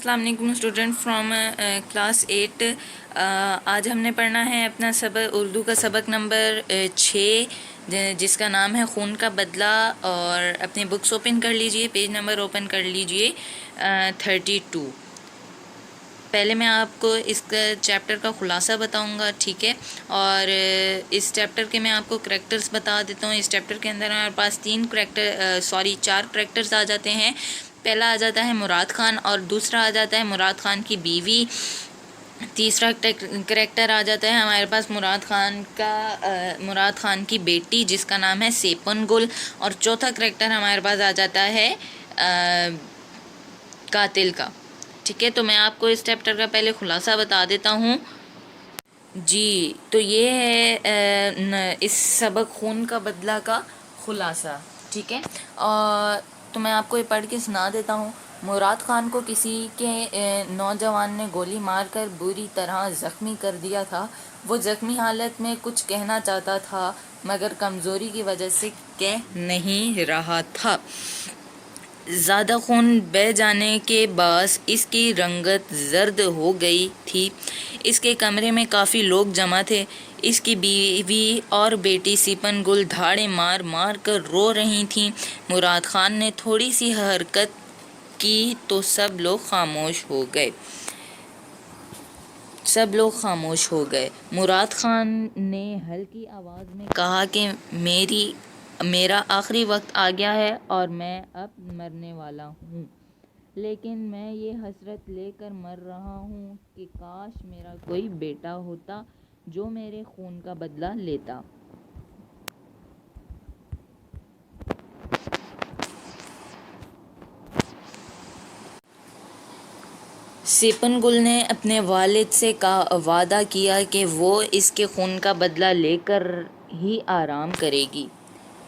अस्सलाम वालेकुम student from class 8। आज हमने पढ़ना है अपना सबक उर्दू का सबक नंबर 6 जिसका नाम है खून का बदला। और अपनी बुक्स ओपन कर लीजिए, पेज नंबर ओपन कर लीजिए 32। पहले मैं आपको इस चैप्टर का ख़ुलासा बताऊंगा, ठीक है। और इस चैप्टर के मैं आपको करैक्टर्स बता देता हूँ। इस चैप्टर के अंदर हमारे पास 4 करैक्टर्स आ जाते हैं। पहला आ जाता है मुराद खान, और दूसरा आ जाता है मुराद खान की बीवी। तीसरा करैक्टर आ जाता है हमारे पास मुराद खान की बेटी जिसका नाम है सेपन गुल। और चौथा करैक्टर हमारे पास आ जाता है कातिल का, ठीक है। तो मैं आपको इस चैप्टर का पहले खुलासा बता देता हूँ जी। तो ये है इस सबक खून का बदला का खुलासा, ठीक है। और तो मैं आपको ये पढ़ के सुना देता हूँ। मुराद खान को किसी के नौजवान ने गोली मारकर बुरी तरह ज़ख्मी कर दिया था। वो ज़ख्मी हालत में कुछ कहना चाहता था मगर कमज़ोरी की वजह से कह नहीं रहा था। ज़्यादा खून बह जाने के बास इसकी रंगत जर्द हो गई थी। इसके कमरे में काफ़ी लोग जमा थे। इसकी बीवी और बेटी सिपन गुल धाड़े मार मार कर रो रही थीं। मुराद खान ने थोड़ी सी हरकत की तो सब लोग खामोश हो गए। मुराद खान ने हल्की आवाज़ में कहा कि मेरा आखिरी वक्त आ गया है और मैं अब मरने वाला हूँ। लेकिन मैं ये हसरत लेकर मर रहा हूँ कि काश मेरा कोई बेटा होता जो मेरे खून का बदला लेता। सिपन गुल ने अपने वालिद से वादा किया कि वो इसके खून का बदला लेकर ही आराम करेगी।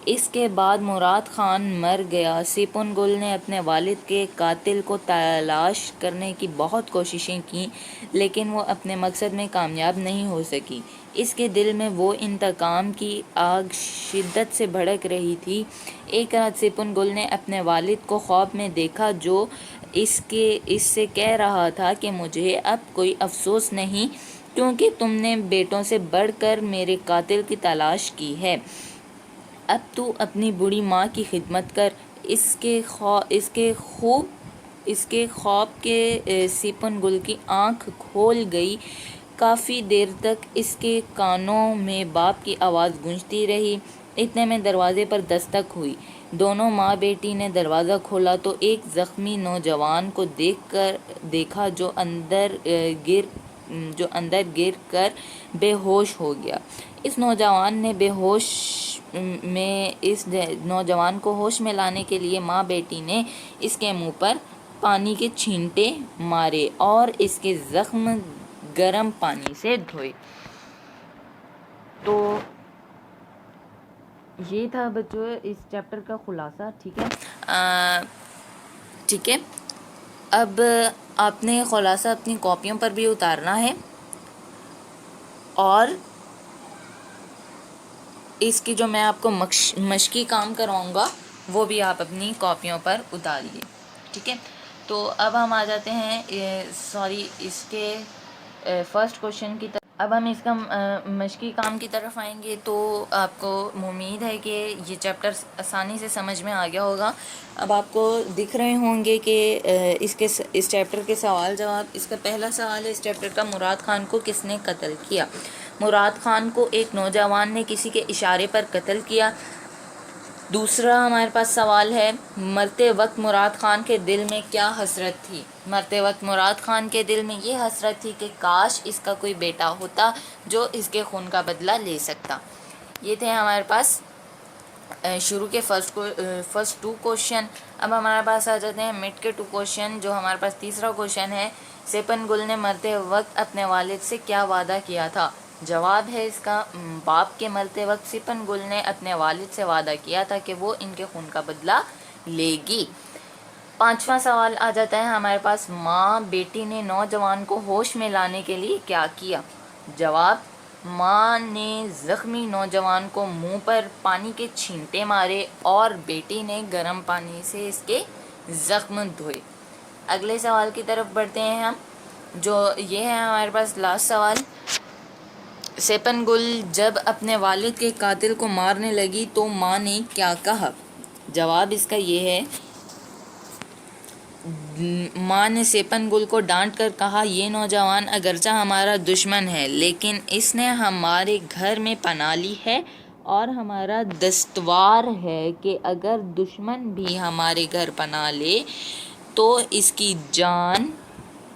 इसके बाद मुराद खान मर गया। सिपन गुल ने अपने वालिद के कातिल को तलाश करने की बहुत कोशिशें की, लेकिन वो अपने मकसद में कामयाब नहीं हो सकी। इसके दिल में वो इंतकाम की आग शिद्दत से भड़क रही थी। एक रात सिपन गुल ने अपने वालिद को ख्वाब में देखा जो इससे कह रहा था कि मुझे अब कोई अफसोस नहीं, क्योंकि तुमने बेटों से बढ़कर मेरे कातिल की तलाश की है। अब तू अपनी बूढ़ी माँ की खिदमत कर। इसके ख्वाब के सिपन गुल की आंख खोल गई। काफ़ी देर तक इसके कानों में बाप की आवाज़ गूंजती रही। इतने में दरवाजे पर दस्तक हुई। दोनों माँ बेटी ने दरवाज़ा खोला तो एक ज़ख्मी नौजवान को देखा जो अंदर गिर कर बेहोश हो गया। इस नौजवान को होश में लाने के लिए माँ बेटी ने इसके मुंह पर पानी के छींटे मारे और इसके ज़ख्म गर्म पानी से धोए। तो ये था बच्चों इस चैप्टर का खुलासा, ठीक है। ठीक है, अब आपने खुलासा अपनी कॉपियों पर भी उतारना है और इसकी जो मैं आपको मशकी काम करवाऊँगा वो भी आप अपनी कॉपियों पर उतारिए, ठीक है। तो अब हम आ जाते हैं इसके फर्स्ट क्वेश्चन की तरफ। अब हम इसका मशकी काम की तरफ आएंगे। तो आपको उम्मीद है कि ये चैप्टर आसानी से समझ में आ गया होगा। अब आपको दिख रहे होंगे कि इस चैप्टर के सवाल जवाब। इसका पहला सवाल है इस चैप्टर का, मुराद खान को किसने कत्ल किया। मुराद खान को एक नौजवान ने किसी के इशारे पर कत्ल किया। दूसरा हमारे पास सवाल है, मरते वक्त मुराद खान के दिल में क्या हसरत थी। मरते वक्त मुराद खान के दिल में ये हसरत थी कि काश इसका कोई बेटा होता जो इसके खून का बदला ले सकता। ये थे हमारे पास शुरू के फर्स्ट 2 क्वेश्चन। अब हमारे पास आ जाते हैं मिड के 2 क्वेश्चन। जो हमारे पास तीसरा क्वेश्चन है, सिपन गुल ने मरते वक्त अपने वालिद से क्या वादा किया था। जवाब है इसका, बाप के मरते वक्त सिपन गुल ने अपने वालिद से वादा किया था कि वो इनके खून का बदला लेगी। 5वां सवाल आ जाता है हमारे पास, माँ बेटी ने नौजवान को होश में लाने के लिए क्या किया। जवाब, माँ ने ज़ख्मी नौजवान को मुंह पर पानी के छींटे मारे और बेटी ने गर्म पानी से इसके ज़ख्म धोए। अगले सवाल की तरफ बढ़ते हैं हम, जो ये है हमारे पास लास्ट सवाल। सेपन गुल जब अपने वालिद के कातिल को मारने लगी तो माँ ने क्या कहा? जवाब इसका ये है, माँ ने सेपन गुल को डांट कर कहा, ये नौजवान अगरचा हमारा दुश्मन है लेकिन इसने हमारे घर में पनाह ली है और हमारा दस्तवार है कि अगर दुश्मन भी हमारे घर पनाह ले तो इसकी जान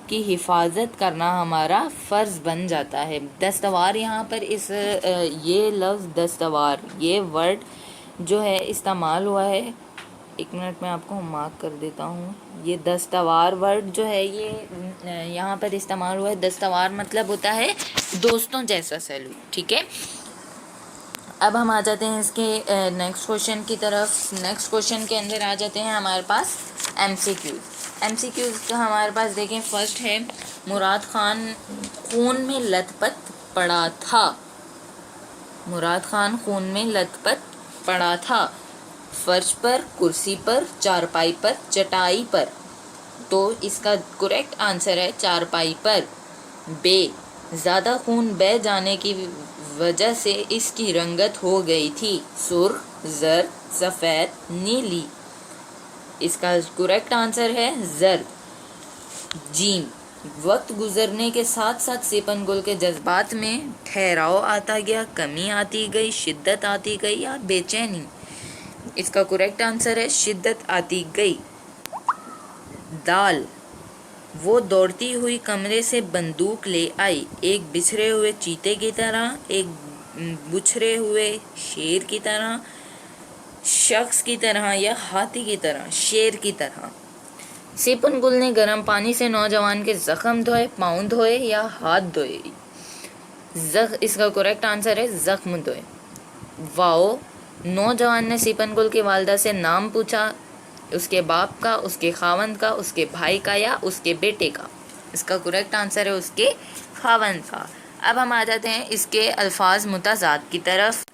की हिफाजत करना हमारा फ़र्ज़ बन जाता है। दस्तवार यहाँ पर ये लफ्ज़ दस्तवार, ये वर्ड जो है इस्तेमाल हुआ है, 1 मिनट में आपको मार्क कर देता हूँ। ये दस्तवार वर्ड जो है ये यहाँ पर इस्तेमाल हुआ है। दस्तवार मतलब होता है दोस्तों जैसा सैलूट, ठीक है। अब हम आ जाते हैं इसके नेक्स्ट क्वेश्चन की तरफ। नेक्स्ट क्वेश्चन के अंदर आ जाते हैं हमारे पास एमसीक्यूज़ का हमारे पास देखें। फर्स्ट है, मुराद खान खून में लथपथ पड़ा था। मुराद खान खून में लथपथ पड़ा था। फर्श पर, कुर्सी पर, चारपाई पर, चटाई पर। तो इसका करेक्ट आंसर है चारपाई पर। बे, ज़्यादा खून बह जाने की वजह से इसकी रंगत हो गई थी सुर्ख, जर्द, सफ़ेद, नीली। इसका करेक्ट आंसर है जर्द। जीम, वक्त गुजरने के साथ साथ सेपन गुल के जज्बात में ठहराव आता गया, कमी आती गई, शिद्दत आती गई या बेचैनी। इसका करेक्ट आंसर है शिद्दत आती गई। दाल, वो दौड़ती हुई कमरे से बंदूक ले आई, एक बिछड़े हुए चीते की तरह, एक बुछड़े हुए शेर की तरह, शख्स की तरह या हाथी की तरह, शेर की तरह। सेपन गुल ने गर्म पानी से नौजवान के जख्म धोए, पाँव धोए या हाथ धोए। इसका करेक्ट आंसर है जख्म धोए। वाओ, नौजवान ने सेपन गुल की वालदा से नाम पूछा, उसके बाप का, उसके खावंद का, उसके भाई का या उसके बेटे का। इसका करेक्ट आंसर है उसके खावंद का। अब हम आ जाते हैं इसके अल्फाज मुताजाद की तरफ।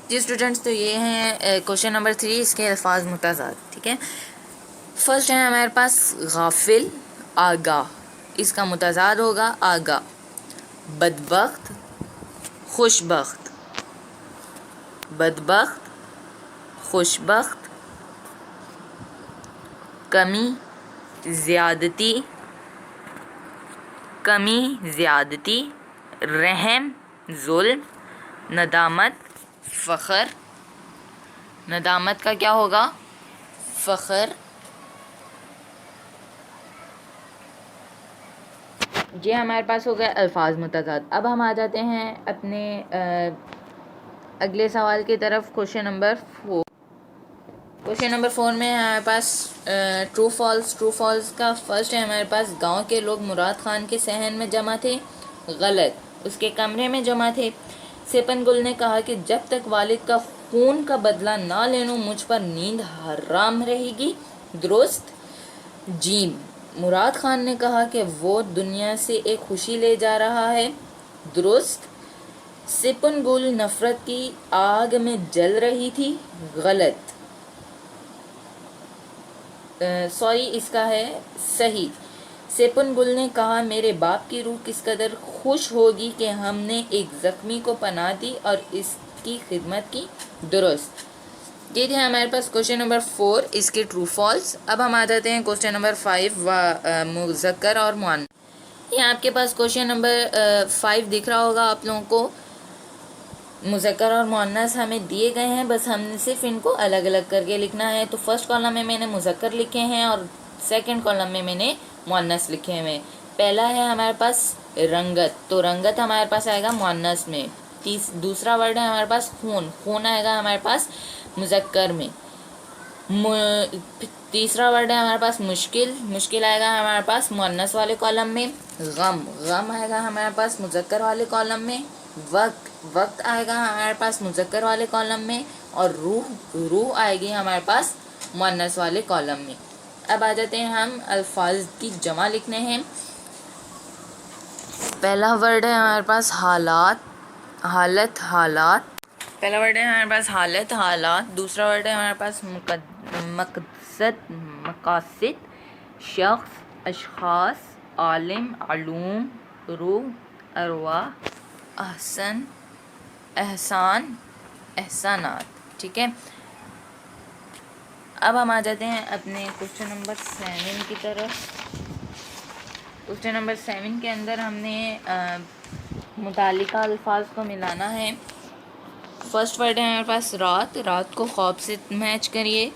जी स्टूडेंट्स, तो ये हैं क्वेश्चन नंबर 3, इसके अल्फाज मुताजाद, ठीक है। फर्स्ट है हमारे पास गाफिल, आगाह। इसका मुताजाद होगा आगाह। बदबख्त, खुशबख्त। बदबख्त, खुशबख्त। कमी, ज़्यादती, कमी, ज़्यादती। रहम, जुल्म। नदामत, फ़ख्र। नदामत का क्या होगा? फ़ख्र। ये हमारे पास हो गया अल्फाज मुताजाद। अब हम आ जाते हैं अपने अगले सवाल की तरफ। Question number 4। क्वेश्चन नंबर 4 में है हमारे पास ट्रू फॉल्स। ट्रू फॉल्स का फर्स्ट है हमारे पास, गांव के लोग मुराद खान के सहन में जमा थे। गलत, उसके कमरे में जमा थे। सेपन गुल ने कहा कि जब तक वालिद का खून का बदला ना ले लूं मुझ पर नींद हराम रहेगी। दुरुस्त। जीम, मुराद खान ने कहा कि वो दुनिया से एक खुशी ले जा रहा है। दुरुस्त। सेपन गुल नफरत की आग में जल रही थी। गलत। सॉरी, इसका है सही। सेपन गुल ने कहा, मेरे बाप की रूह किस कदर खुश होगी कि हमने एक ज़ख्मी को पनाह दी और इसकी खिदमत की। दुरुस्त। ये थे हमारे पास क्वेश्चन नंबर 4, इसके ट्रू फॉल्स। अब हम आ जाते हैं क्वेश्चन नंबर 5, मुज़क्कर और मुअन्नस। ये आपके पास क्वेश्चन नंबर 5 दिख रहा होगा आप लोगों को। मुज़क्कर और मुअन्नस हमें दिए गए हैं, बस हमने सिर्फ इनको अलग अलग करके लिखना है। तो फर्स्ट कॉलम में मैंने मुज़क्कर लिखे हैं और सेकंड कॉलम में मैंने मुअन्नस लिखे हुए हैं। पहला है हमारे पास रंगत, तो रंगत हमारे पास आएगा मुअन्नस में। दूसरा वर्ड है हमारे पास खून, खून आएगा हमारे पास मुज़क्कर में। तीसरा वर्ड है हमारे पास मुश्किल, मुश्किल आएगा हमारे पास मुअन्नस वाले कॉलम में। गम, गम आएगा हमारे पास मुज़क्कर वाले कॉलम में। वक्त, वक्त आएगा हमारे पास मुज़क्कर वाले कॉलम में। और रूह, रूह आएगी हमारे पास मुअन्नस वाले कॉलम में। अब आ जाते हैं हम अल्फाज की जमा लिखने हैं। पहला वर्ड है हमारे पास हालात, हालत, हालात। पहला वर्ड है हमारे पास हालत, हालात। दूसरा वर्ड है हमारे पास मकसद, मकासिद। शख्स, अशखास, आलिम, अलूम, रूह, अरवा, अहसन, एहसान, एहसानात। ठीक है, अब हम आ जाते हैं अपने क्वेश्चन नंबर 7 की तरफ। क्वेश्चन नंबर 7 के अंदर हमने मुतालिका अल्फाज को मिलाना है। फर्स्ट वर्ड है हमारे पास रात, रात को ख्वाब से मैच करिए।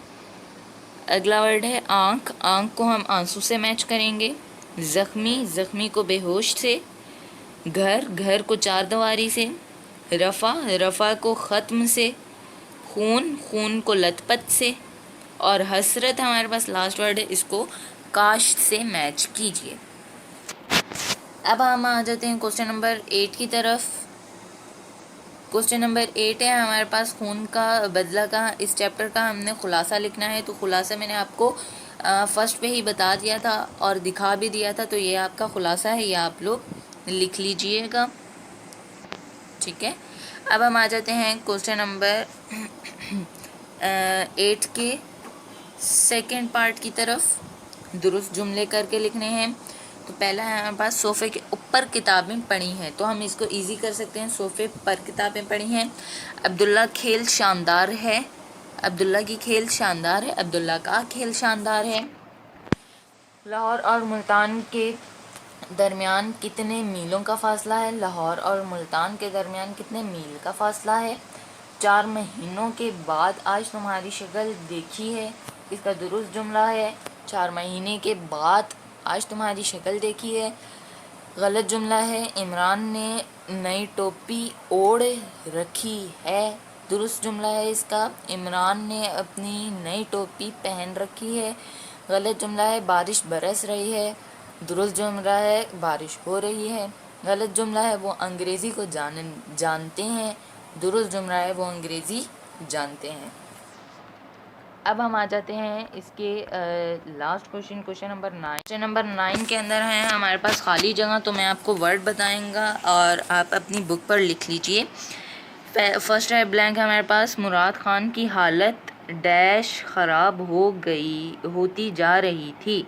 अगला वर्ड है आँख, आँख को हम आंसू से मैच करेंगे। ज़ख्मी, ज़ख्मी को बेहोश से। घर, घर को चार दीवारी से। रफ़ा, रफ़ा को ख़त्म से। खून, खून को लथपथ से। और हसरत हमारे पास लास्ट वर्ड है, इसको काश से मैच कीजिए। अब हम आ जाते हैं क्वेश्चन नंबर 8 की तरफ। क्वेश्चन नंबर 8 है हमारे पास खून का बदला का। इस चैप्टर का हमने खुलासा लिखना है। तो खुलासा मैंने आपको फर्स्ट पे ही बता दिया था और दिखा भी दिया था, तो ये आपका खुलासा है, ये आप लोग लिख लीजिएगा। ठीक है, अब हम आ जाते हैं क्वेश्चन नंबर 8 के सेकेंड पार्ट की तरफ। दुरुस्त जुमले करके लिखने हैं। तो पहला है हमारे पास सोफ़े के ऊपर किताबें पढ़ी हैं, तो हम इसको इजी कर सकते हैं। सोफ़े पर किताबें पढ़ी हैं। अब्दुल्ला खेल शानदार है, अब्दुल्ला की खेल शानदार है, अब्दुल्ला का खेल शानदार है। लाहौर और मुल्तान के दरमियान कितने मीलों का फ़ासला है, लाहौर और मुल्तान के दरमियान कितने मील का फ़ासला है। 4 महीनों के बाद आज तुम्हारी शक्ल देखी है, इसका दुरुस्त जुमला है 4 महीने के बाद आज तुम्हारी शक्ल देखी है। गलत जुमला है इमरान ने नई टोपी ओढ़ रखी है, दुरुस्त जुमला है इसका इमरान ने अपनी नई टोपी पहन रखी है। गलत जुमला है बारिश बरस रही है, दुरुस्त जुमला है बारिश हो रही है। गलत जुमला है वो अंग्रेज़ी को जानते हैं, दुरुस्त जुमला है वो अंग्रेज़ी जानते हैं। अब हम आ जाते हैं इसके last question, question number 9। Question number 9 के अंदर है हमारे पास खाली जगह, तो मैं आपको वर्ड बताऊंगा और आप अपनी बुक पर लिख लीजिए। फर्स्ट है ब्लैंक, हमारे पास मुराद खान की हालत डैश ख़राब होती जा रही थी।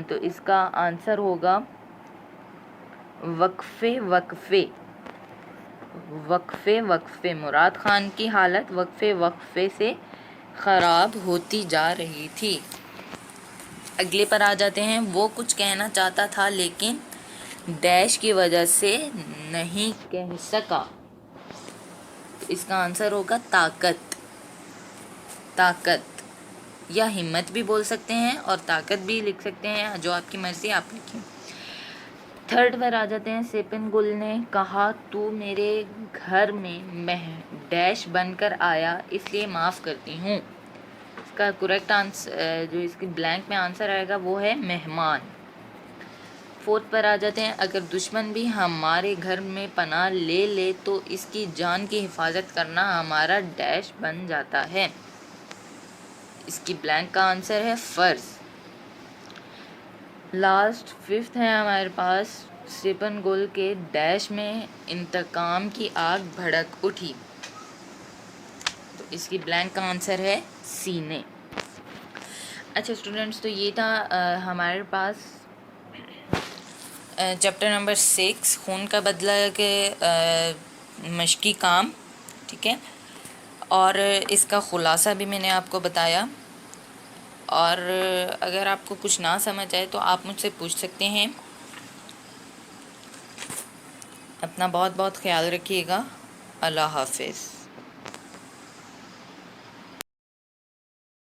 तो इसका आंसर होगा वक्फे वक्फे, वक्फे वक्फे। मुराद खान की हालत वक्फे वक्फे से ख़राब होती जा रही थी। अगले पर आ जाते हैं। वो कुछ कहना चाहता था लेकिन डैश की वजह से नहीं कह सका। तो इसका आंसर होगा ताकत, ताकत या हिम्मत भी बोल सकते हैं और ताकत भी लिख सकते हैं, जो आपकी मर्ज़ी आप लिखें। थर्ड पर आ जाते हैं। सेपिन गुल ने कहा तू मेरे घर में डैश बनकर आया इसलिए माफ़ करती हूँ। इसका करेक्ट आंसर जो इसकी ब्लैंक में आंसर आएगा वो है मेहमान। फोर्थ पर आ जाते हैं। अगर दुश्मन भी हमारे घर में पनाह ले ले तो इसकी जान की हिफाजत करना हमारा डैश बन जाता है। इसकी ब्लैंक का आंसर है फ़र्ज़। लास्ट फिफ्थ है हमारे पास। सिपन गुल के डैश में इंतकाम की आग भड़क उठी, तो इसकी ब्लैंक का आंसर है सीने। अच्छा स्टूडेंट्स, तो ये था हमारे पास चैप्टर नंबर 6 खून का बदला के मशकी काम। ठीक है, और इसका ख़ुलासा भी मैंने आपको बताया। और अगर आपको कुछ ना समझ आए तो आप मुझसे पूछ सकते हैं। अपना बहुत बहुत ख्याल रखिएगा। अल्लाह हाफिज़।